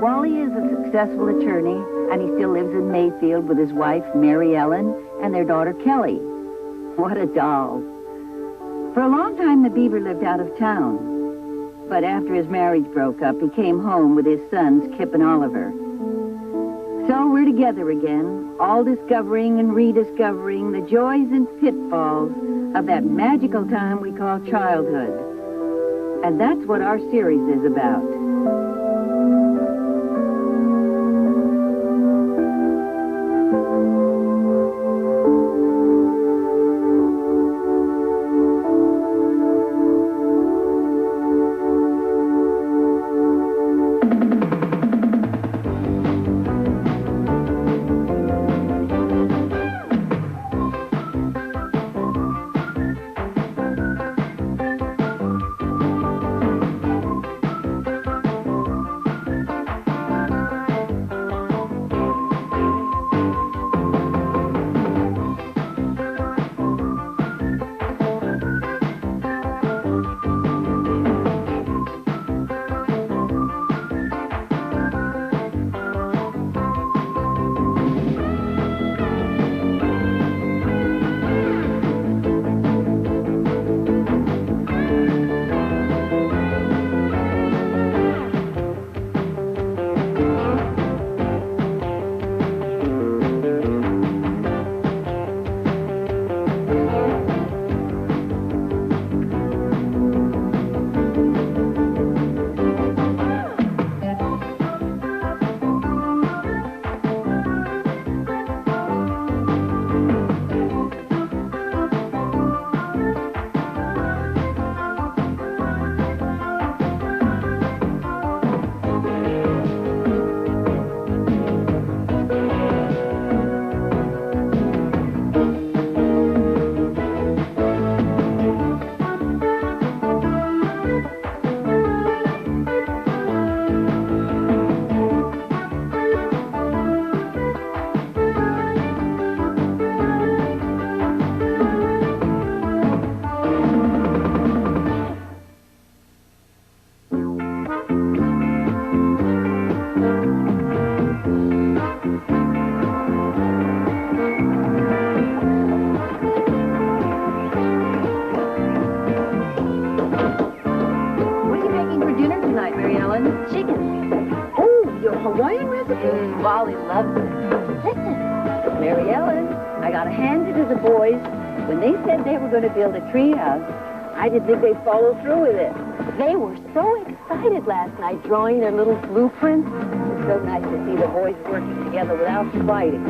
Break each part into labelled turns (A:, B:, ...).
A: Wally is a successful attorney, and he still lives in Mayfield with his wife, Mary Ellen, and their daughter, Kelly. What a doll. For a long time, the Beaver lived out of town. But after his marriage broke up, he came home with his sons, Kip and Oliver. So we're together again, all discovering and rediscovering the joys and pitfalls of that magical time we call childhood. And that's what our series is about.
B: Wally loves it. Listen, Mary Ellen, I got to hand it to the boys. When they said they were going to build a treehouse, I didn't think they'd follow through with it. They were so excited last night drawing their little blueprints. It was so nice to see the boys working together without fighting.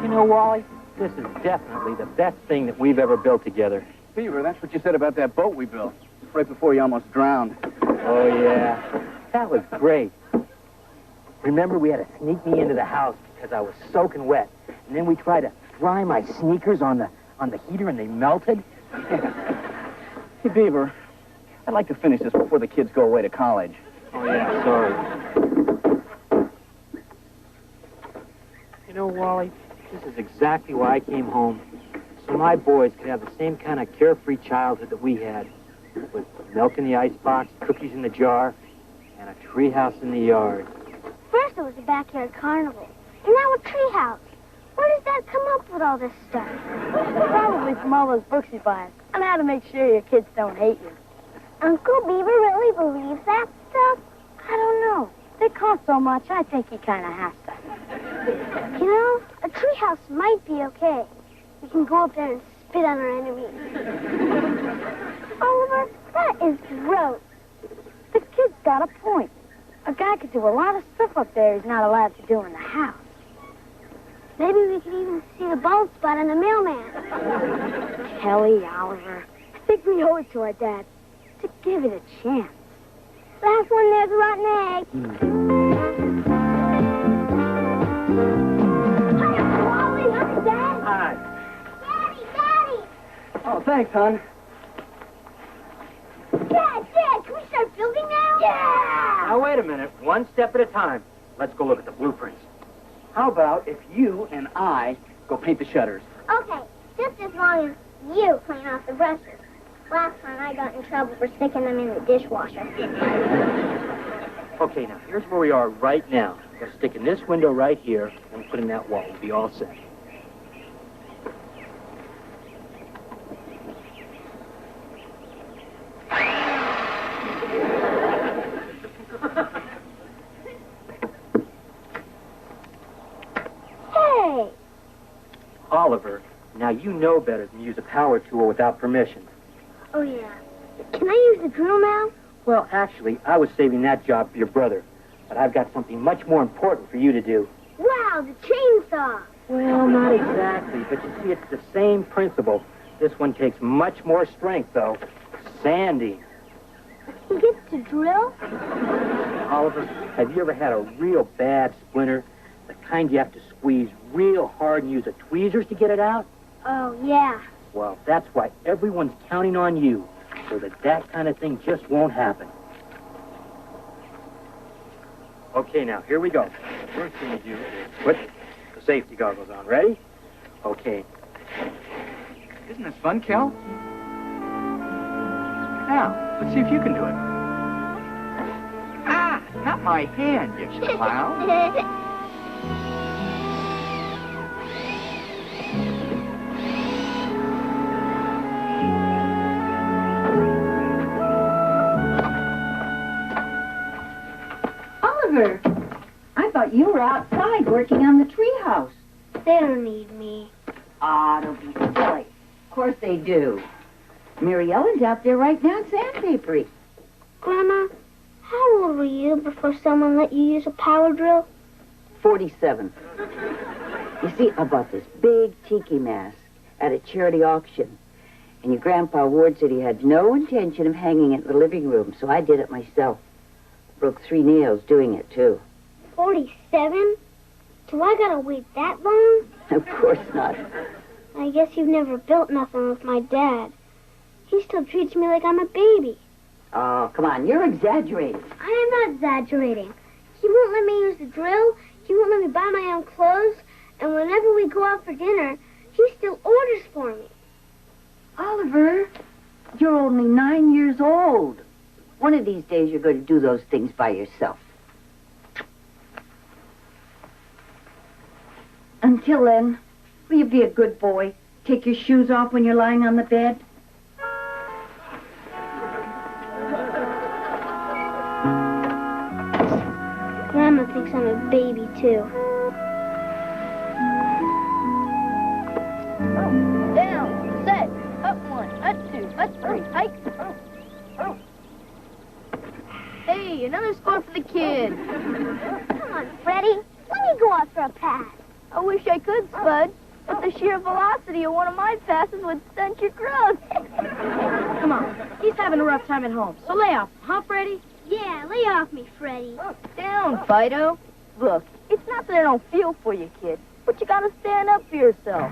C: You know, Wally, this is definitely the best thing that we've ever built together.
D: Beaver, that's what you said about that boat we built right before you almost drowned.
C: Oh, yeah. That was great. Remember, we had to sneak me into the house because I was soaking wet. And then we tried to dry my sneakers on the heater, and they melted.
D: Hey, Beaver, I'd like to finish this before the kids go away to college.
C: Oh, yeah, sorry. You know, Wally, this is exactly why I came home. So my boys could have the same kind of carefree childhood that we had. With milk in the icebox, cookies in the jar, and a treehouse in the yard.
E: First it was a backyard carnival, and now a treehouse. Where does Dad come up with all this stuff?
B: Probably from all those books he buys on how to make sure your kids don't hate you.
E: Uncle Beaver really believes that stuff?
B: I don't know. They cost so much, I think he kind of has to.
E: You know, a treehouse might be okay. We can go up there and spit on our enemies. Oliver, that is gross.
B: The kid's got a point. A guy could do a lot of stuff up there he's not allowed to do in the house.
E: Maybe we could even see the bald spot on the mailman.
B: Kelly, Oliver, I think we owe it to our dad to give it a chance.
E: Last one, there's a rotten egg. Hi, Wally. Hi, Dad.
D: Hi.
E: Daddy.
D: Oh, thanks, hon.
E: Dad, can we start building now?
D: All
C: Now, wait a minute. One step at a time. Let's go look at the blueprints.
D: How about if you and I go paint the shutters?
E: Okay, just as long as you clean off the brushes. Last time I got in trouble for sticking them in the dishwasher.
C: Okay, now, here's where we are right now. We're gonna stick in this window right here and put in that wall. We'll be all set.
E: Hey!
C: Oliver, now you know better than to use a power tool without permission.
E: Oh, yeah. Can I use the drill now?
C: Well, actually, I was saving that job for your brother. But I've got something much more important for you to do.
E: Wow, the chainsaw!
C: Well, not exactly, but you see, it's the same principle. This one takes much more strength, though. Sanding.
E: You get to drill?
C: Oliver, have you ever had a real bad splinter? The kind you have to squeeze real hard and use a tweezers to get it out?
E: Oh, yeah.
C: Well, that's why everyone's counting on you, so that kind of thing just won't happen. Okay, now, here we go. First thing you do is put the safety goggles on. Ready? Okay.
D: Isn't this fun, Kel? Now, let's see if you can do it. Ah, not my hand, you clown.
A: Oliver, I thought you were outside working on the treehouse.
E: They don't need me.
A: Ah, don't be silly. Of course they do. Mary Ellen's out there right now sandpapering.
E: Grandma, how old were you before someone let you use a power drill?
A: 47. You see, I bought this big tiki mask at a charity auction. And your Grandpa Ward said he had no intention of hanging it in the living room, so I did it myself. Broke 3 nails doing it, too.
E: 47? Do I gotta wait that long?
A: Of course not.
E: I guess you've never built nothing with my dad. He still treats me like I'm a baby.
A: Oh, come on, you're exaggerating.
E: I am not exaggerating. He won't let me use the drill. He won't let me buy my own clothes. And whenever we go out for dinner, he still orders for me.
A: Oliver, you're only 9 years old. One of these days you're going to do those things by yourself. Until then, will you be a good boy? Take your shoes off when you're lying on the bed?
E: Grandma thinks I'm a baby, too.
B: Down, set, up 1, up 2, up 3, hike. Hey, another score for the kid.
E: Come on, Freddie. Let me go out for a pass.
B: I wish I could, Spud, but the sheer velocity of one of my passes would stench your growth.
F: Come on. He's having a rough time at home, so lay off, huh, Freddie?
E: Yeah, lay off me, Freddie.
B: Down, Fido. Look, it's not that I don't feel for you, kid, but you gotta stand up for yourself.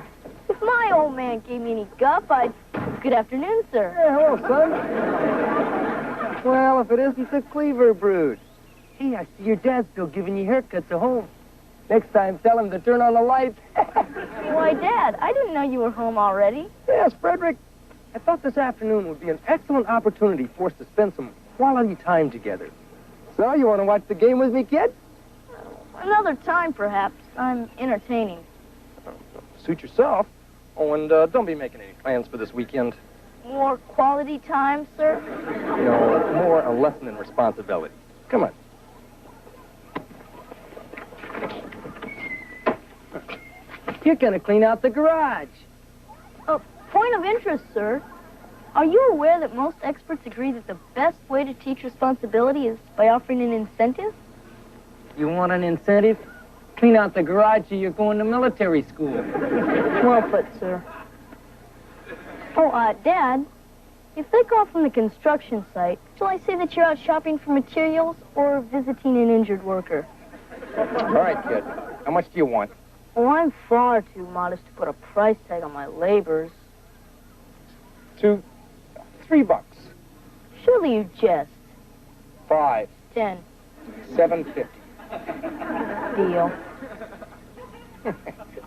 B: If my old man gave me any guff, I'd... Good afternoon, sir.
G: Yeah, hello, son. Well, if it isn't the Cleaver brood. Hey, I see your dad's still giving you haircuts at home. Next time, tell him to turn on the lights.
B: Why, Dad, I didn't know you were home already.
G: Yes, Frederick. I thought this afternoon would be an excellent opportunity for us to spend some quality time together. So, you want to watch the game with me, kid?
B: Another time, perhaps. I'm entertaining.
G: Suit yourself. Oh, and don't be making any plans for this weekend.
B: More quality time, sir?
G: You know, more a lesson in responsibility. Come on. You're going to clean out the garage.
B: Point of interest, sir. Are you aware that most experts agree that the best way to teach responsibility is by offering an incentive?
G: You want an incentive? Clean out the garage or you're going to military school.
B: Well put, sir. Oh, Dad, if they call from the construction site, shall I say that you're out shopping for materials or visiting an injured worker?
G: All right, kid. How much do you want?
B: Oh, I'm far too modest to put a price tag on my labors.
G: $3.
B: Surely you jest.
G: 5.
B: 10.
G: $7.50.
F: Deal.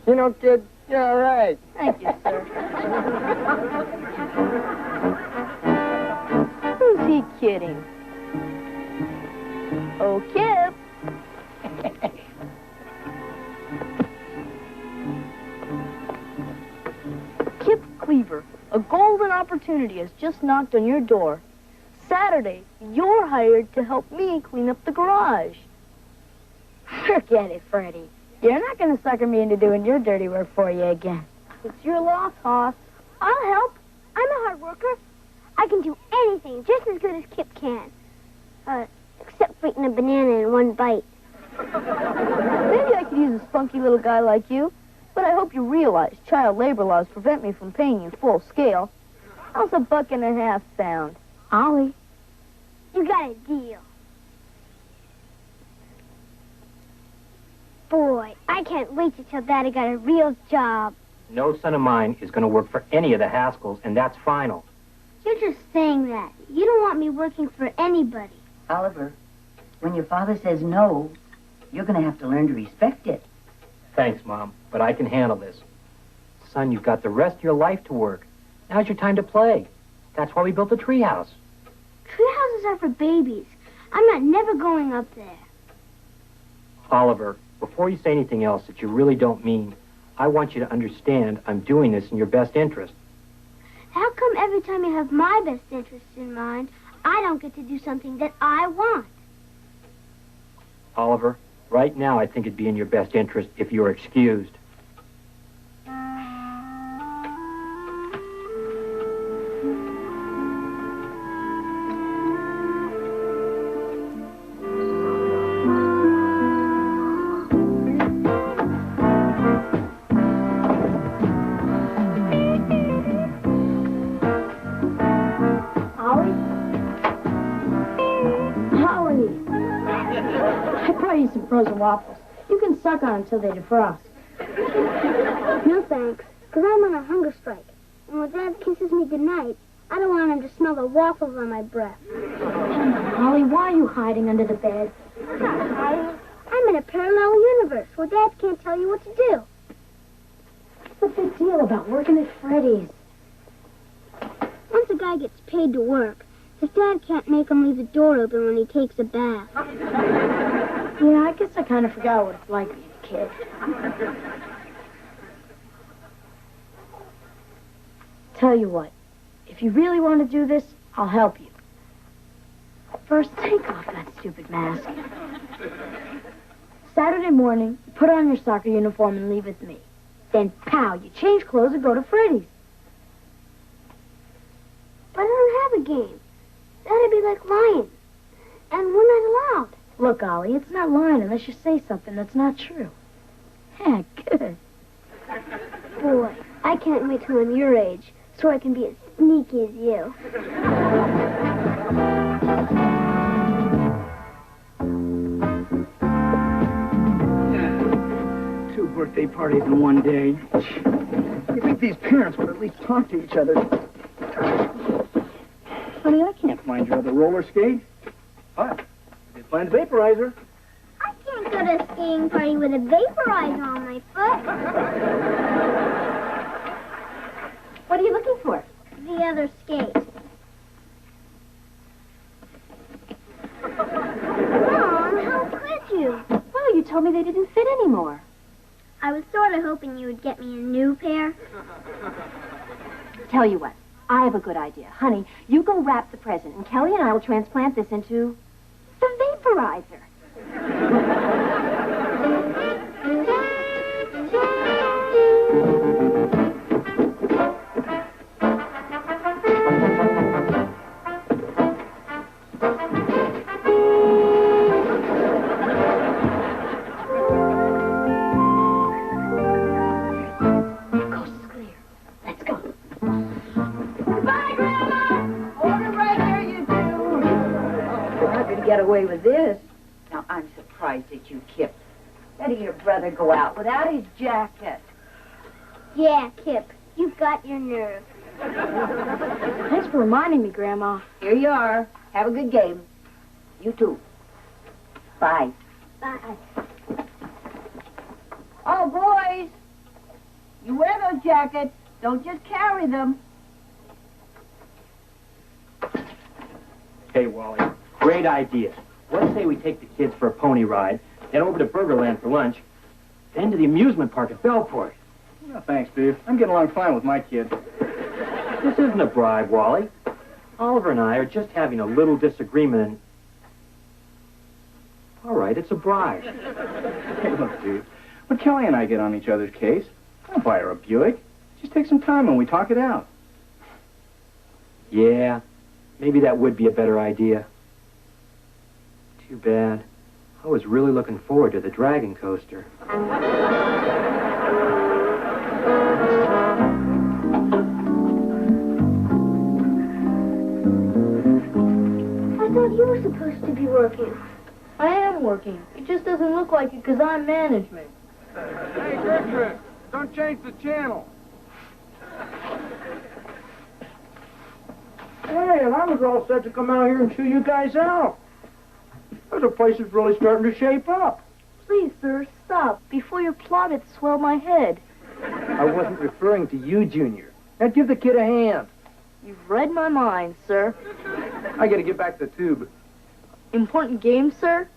G: You know, kid, you're all right.
F: Thank you, sir. Who's he kidding? Oh, Kip. Kip Cleaver, a golden opportunity has just knocked on your door. Saturday, you're hired to help me clean up the garage.
B: Forget it, Freddie. You're not going to sucker me into doing your dirty work for you again.
F: It's your loss, Hoss.
E: I'll help. I'm a hard worker. I can do anything just as good as Kip can. Except for eating a banana in one bite.
F: Maybe I could use a spunky little guy like you, but I hope you realize child labor laws prevent me from paying you full scale. How's $1.50 sound?
B: Ollie.
E: You got a deal. Boy, I can't wait to tell Daddy got a real job.
C: No son of mine is going to work for any of the Haskells, and that's final.
E: You're just saying that. You don't want me working for anybody.
A: Oliver, when your father says no, you're going to have to learn to respect it.
C: Thanks, Mom, but I can handle this. Son, you've got the rest of your life to work. Now's your time to play. That's why we built the treehouse.
E: Treehouses are for babies. I'm never going up there.
C: Oliver, before you say anything else that you really don't mean, I want you to understand I'm doing this in your best interest.
E: How come every time you have my best interests in mind, I don't get to do something that I want?
C: Oliver, right now I think it'd be in your best interest if you were excused.
F: Some frozen waffles. You can suck on them until they defrost.
E: No thanks, because I'm on a hunger strike. And when Dad kisses me goodnight, I don't want him to smell the waffles on my breath.
F: Holly, why are you hiding under the bed?
E: I'm in a parallel universe where Dad can't tell you what to do.
F: What's the big deal about working at Freddy's?
E: Once a guy gets paid to work, his dad can't make him leave the door open when he takes a bath.
F: Yeah, I guess I kind of forgot what it's like being a kid. Tell you what, if you really want to do this, I'll help you. First, take off that stupid mask. Saturday morning, put on your soccer uniform and leave with me. Then, pow, you change clothes and go to Freddy's.
E: But I don't have a game. That'd be like lying. And we're not allowed.
F: Look, Ollie, it's not lying unless you say something that's not true. Yeah, good.
E: Boy, I can't wait till I'm your age so I can be as sneaky as you.
D: 2 birthday parties in one day. You think these parents would at least talk to each other? Honey, I can't find your other roller skate. What? Did find the vaporizer.
E: I can't go to a skating party with a vaporizer on my foot.
B: What are you looking for?
E: The other skate. Mom, how could you?
B: Well, you told me they didn't fit anymore.
E: I was sort of hoping you would get me a new pair.
B: Tell you what, I have a good idea. Honey, you go wrap the present, and Kelly and I will transplant this into the vaporizer.
A: Get away with this. Now, I'm surprised at you, Kip. Letting your brother go out without his jacket.
E: Yeah, Kip, you've got your nerve.
F: Thanks for reminding me, Grandma.
A: Here you are. Have a good game. You too. Bye.
E: Bye.
A: Oh, boys, you wear those jackets. Don't just carry them.
C: Hey, Wally, great idea. Let's say we take the kids for a pony ride, head over to Burgerland for lunch, then to the amusement park at Bellport.
D: No, thanks, Beaver. I'm getting along fine with my kid.
C: This isn't a bribe, Wally. Oliver and I are just having a little disagreement and... All right, it's a bribe.
D: Hey, look, dude. When Kelly and I get on each other's case, I'll buy her a Buick. Just take some time and we talk it out.
C: Yeah, maybe that would be a better idea. Too bad. I was really looking forward to the Dragon Coaster.
E: I thought you were supposed to be working.
F: I am working. It just doesn't look like it because I'm management.
G: Hey, Gertrude, don't change the channel. Hey, and I was all set to come out here and chew you guys out. The place is really starting to shape up.
F: Please, sir, stop before your plaudits swell my head.
G: I wasn't referring to you, Junior. Now give the kid a hand.
F: You've read my mind, sir.
G: I gotta get back to the tube.
F: Important game, sir?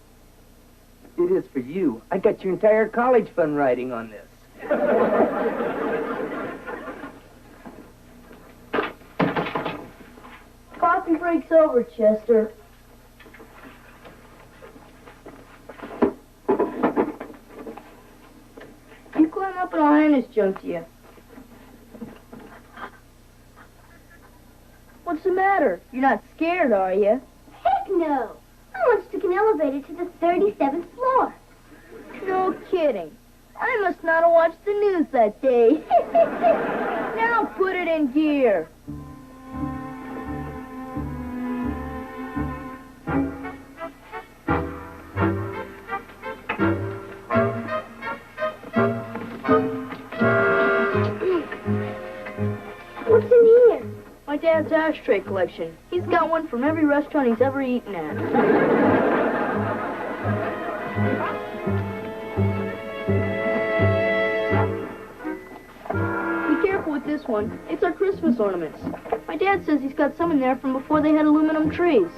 G: It is for you. I got your entire college fund riding on this.
F: Coffee break's over, Chester. You climb up and I'll hand this junk to you. What's the matter? You're not scared, are you?
E: Heck no. I once took an elevator to the 37th floor.
F: No kidding. I must not have watched the news that day. Now put it in gear.
E: What's in here?
F: My dad's ashtray collection. He's got one from every restaurant he's ever eaten at. With this one. It's our Christmas ornaments. My dad says he's got some in there from before they had aluminum trees.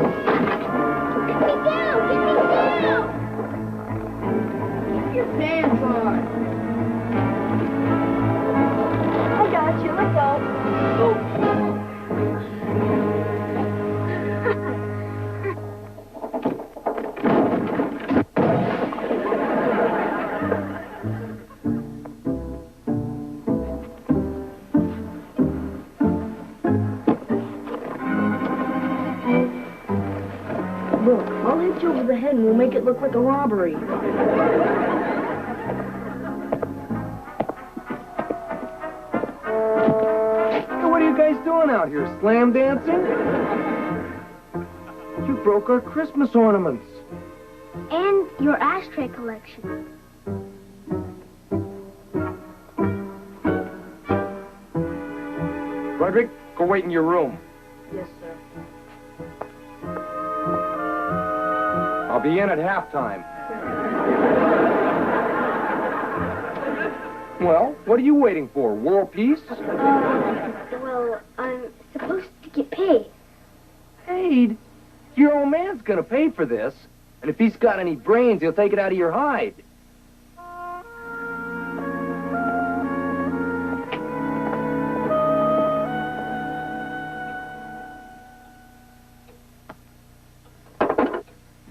E: Get me down! Get me down!
F: Keep your pants on. I got you. Let go. Oh. Look, I'll hit you over the head and we'll make it look like a robbery.
G: Hey, what are you guys doing out here? Slam dancing? You broke our Christmas ornaments.
E: And your ashtray collection.
G: Frederick, go wait in your room.
F: Yes, sir.
G: I'll be in at halftime. Well, what are you waiting for? World peace?
E: Well, I'm supposed to get paid.
G: Paid? Your old man's gonna pay for this. And if he's got any brains, he'll take it out of your hide.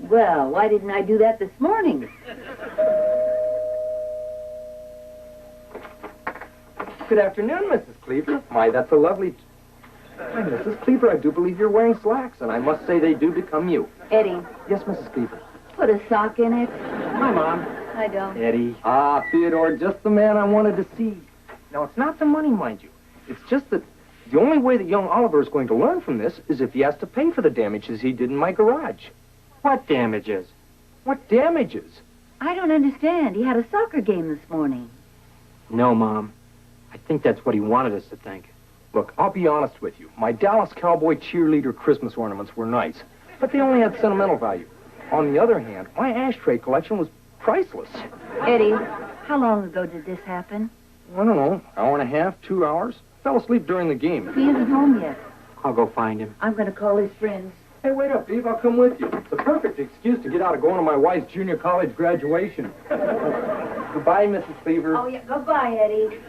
A: Well, why didn't I do that this morning?
G: Good afternoon, Mrs. Cleaver. My, that's a lovely... Hi, Mrs. Cleaver, I do believe you're wearing slacks, and I must say they do become you.
A: Eddie,
G: Yes, Mrs. Cleaver.
A: put a sock in it.
G: Hi, Mom.
A: I don't.
C: Eddie.
G: Ah, Theodore, just the man I wanted to see. Now, it's not the money, mind you. It's just that the only way that young Oliver is going to learn from this is if he has to pay for the damages he did in my garage.
C: What damages?
G: What damages?
A: I don't understand. He had a soccer game this morning.
C: No, Mom. I think that's what he wanted us to think.
G: Look, I'll be honest with you. My Dallas Cowboy cheerleader Christmas ornaments were nice, but they only had sentimental value. On the other hand, my ashtray collection was priceless.
A: Eddie, how long ago did this happen?
G: I don't know, hour and a half, 2 hours. Fell asleep during the game.
A: He isn't home yet.
C: I'll go find him.
A: I'm going to call his friends.
G: Hey, wait up, Beaver. I'll come with you. It's the perfect excuse to get out of going to my wife's junior college graduation. Goodbye, Mrs. Beaver.
A: Oh, yeah. Goodbye, Eddie.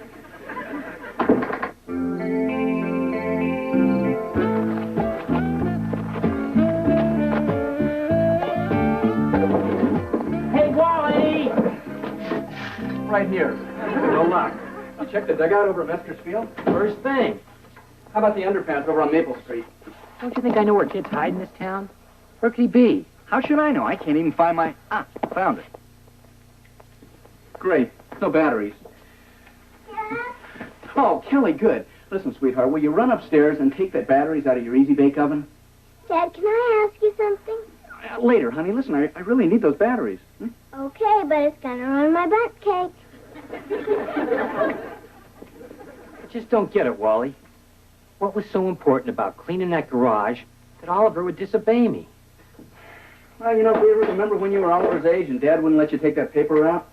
C: Hey, Wally!
D: Right here. No luck. You check the dugout over at Mester's Field?
C: First thing.
D: How about the underpants over on Maple Street?
C: Don't you think I know where kids hide in this town? Where could he be?
D: How should I know? I can't even find my... Ah, found it. Great. No batteries. Oh, Kelly, good. Listen, sweetheart, will you run upstairs and take the batteries out of your Easy Bake Oven?
E: Dad, can I ask you something?
D: Later, honey. Listen, I really need those batteries.
E: Okay, but it's gonna ruin my butt cake.
C: I just don't get it, Wally. What was so important about cleaning that garage that Oliver would disobey me?
D: Well, you know, Beaver, remember when you were Oliver's age and Dad wouldn't let you take that paper out?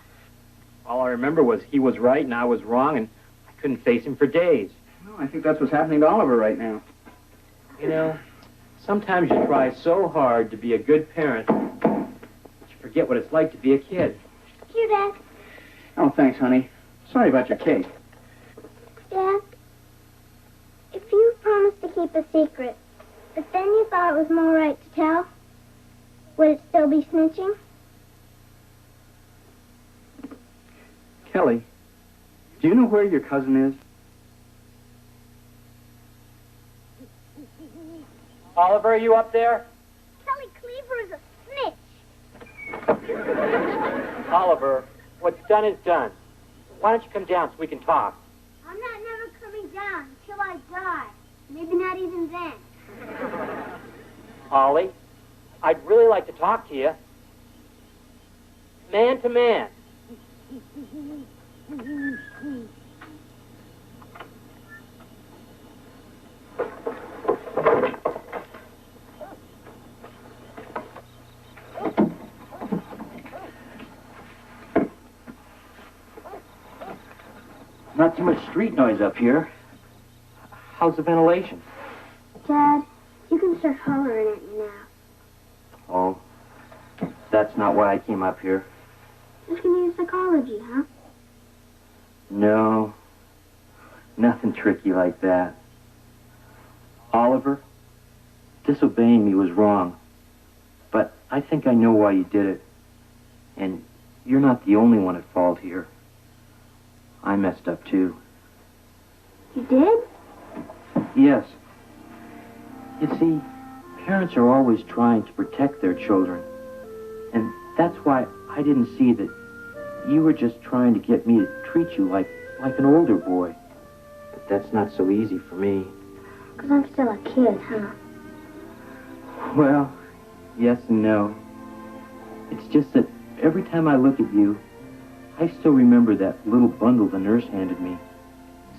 C: All I remember was he was right and I was wrong, and I couldn't face him for days.
D: Well, I think that's what's happening to Oliver right now.
C: You know, sometimes you try so hard to be a good parent that you forget what it's like to be a kid.
E: Here, Dad.
D: Oh, thanks, honey. Sorry about your cake.
E: Dad, if you promised to keep a secret, but then you thought it was more right to tell, would it still be snitching?
D: Kelly, do you know where your cousin is?
C: Oliver, are you up there?
E: Kelly Cleaver is a snitch.
C: Oliver, what's done is done. Why don't you come down so we can talk?
E: I'm not never coming down until I die. Maybe not even then.
C: Ollie, I'd really like to talk to you. Man to man.
H: Not too much street noise up here.
C: How's the ventilation?
E: Dad, you can start hollering at me now.
H: Oh, that's not why I came up here.
E: Just gonna use psychology, huh?
H: No, nothing tricky like that. Oliver, disobeying me was wrong, but I think I know why you did it. And you're not the only one at fault here. I messed up too.
E: You did?
H: Yes. You see, parents are always trying to protect their children. And that's why I didn't see that you were just trying to get me to treat you like an older boy. But that's not so easy for me.
E: 'Cause I'm still a kid, huh?
H: Well, yes and no. It's just that every time I look at you, I still remember that little bundle the nurse handed me.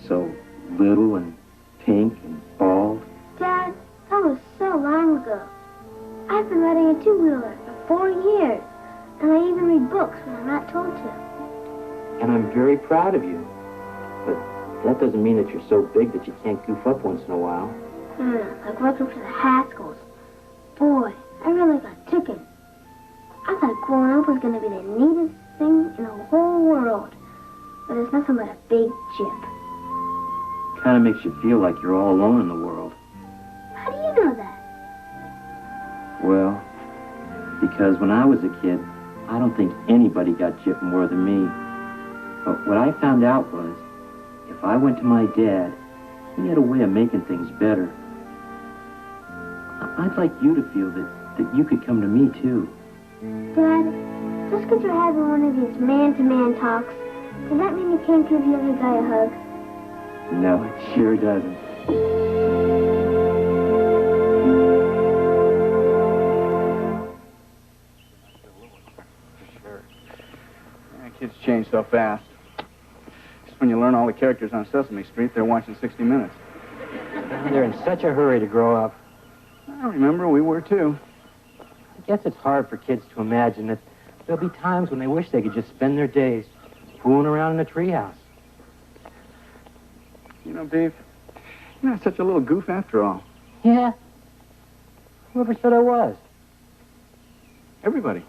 H: So little and pink and bald.
E: Dad, that was so long ago. I've been riding a two-wheeler for 4 years, and I even read books when I'm not told to.
H: And I'm very proud of you. But that doesn't mean that you're so big that you can't goof up once in a while.
E: Like working for the Haskells. Boy, I really got ticking. I thought growing up was going to be the neatest thing in the whole world. But it's nothing but a big chip.
H: Kind of makes you feel like you're all alone in the world.
E: How do you know that?
H: Well, because when I was a kid, I don't think anybody got gypped more than me. But what I found out was, if I went to my dad, he had a way of making things better. I'd like you to feel that you could come to me, too.
E: Dad, just because you're having one of these man-to-man talks, does that mean you can't give the other guy a hug?
H: No, it sure doesn't.
D: Kids change so fast. Just when you learn all the characters on Sesame Street, they're watching 60 Minutes.
C: They're in such a hurry to grow up.
D: I remember we were too.
C: I guess it's hard for kids to imagine that there'll be times when they wish they could just spend their days fooling around in a treehouse.
D: You know, Beav, you're not such a little goof after all.
C: Yeah? Whoever said I was?
D: Everybody.